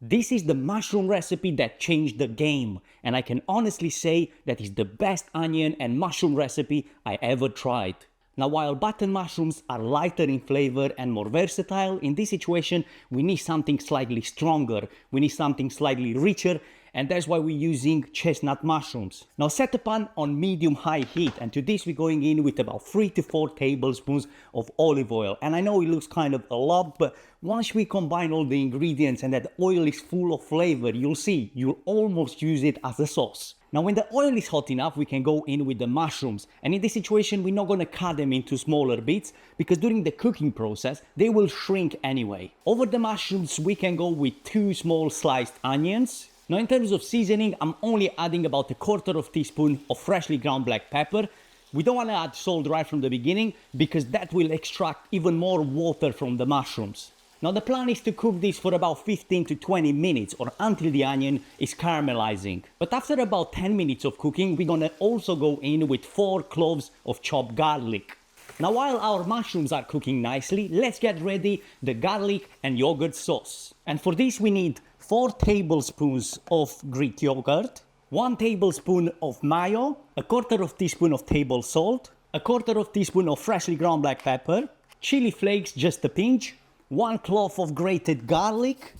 This is the mushroom recipe that changed the game, and I can honestly say that is the best onion and mushroom recipe I ever tried. Now, while button mushrooms are lighter in flavor and more versatile, in this situation we need something slightly stronger, we need something slightly richer, and that's why we're using chestnut mushrooms. Now set the pan on medium-high heat, and to this we're going in with about 3 to 4 tablespoons of olive oil. And I know it looks kind of a lot, but once we combine all the ingredients and that oil is full of flavor, you'll see, you'll almost use it as a sauce. Now when the oil is hot enough, we can go in with the mushrooms. And in this situation, we're not going to cut them into smaller bits because during the cooking process, they will shrink anyway. Over the mushrooms, we can go with 2 small sliced onions. Now in terms of seasoning, I'm only adding about 1/4 teaspoon of freshly ground black pepper. We don't want to add salt right from the beginning because that will extract even more water from the mushrooms. Now the plan is to cook this for about 15 to 20 minutes or until the onion is caramelizing. But after about 10 minutes of cooking, we're gonna also go in with 4 cloves of chopped garlic. Now while our mushrooms are cooking nicely, let's get ready the garlic and yogurt sauce. And for this we need 4 tablespoons of Greek yogurt, 1 tablespoon of mayo, 1/4 teaspoon of table salt, 1/4 teaspoon of freshly ground black pepper, chili flakes just a pinch, 1 clove of grated garlic.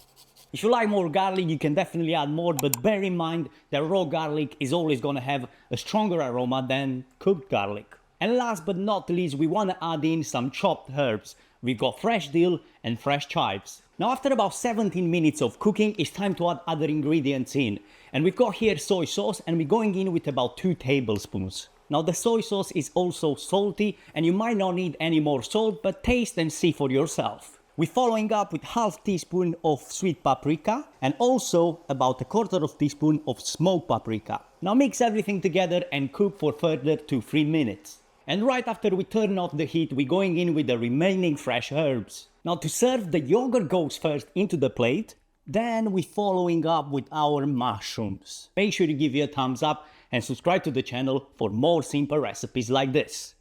If you like more garlic, you can definitely add more, but bear in mind that raw garlic is always going to have a stronger aroma than cooked garlic. And last but not least, we want to add in some chopped herbs. We got fresh dill and fresh chives. Now after about 17 minutes of cooking, it's time to add other ingredients in. And we've got here soy sauce, and we're going in with about 2 tablespoons. Now the soy sauce is also salty, and you might not need any more salt, but taste and see for yourself. We're following up with 1/2 teaspoon of sweet paprika and also about 1/4 teaspoon of smoked paprika. Now mix everything together and cook for further 2 to 3 minutes. And right after we turn off the heat, we're going in with the remaining fresh herbs. Now to serve, the yogurt goes first into the plate, then we're following up with our mushrooms. Make sure to give you a thumbs up and subscribe to the channel for more simple recipes like this.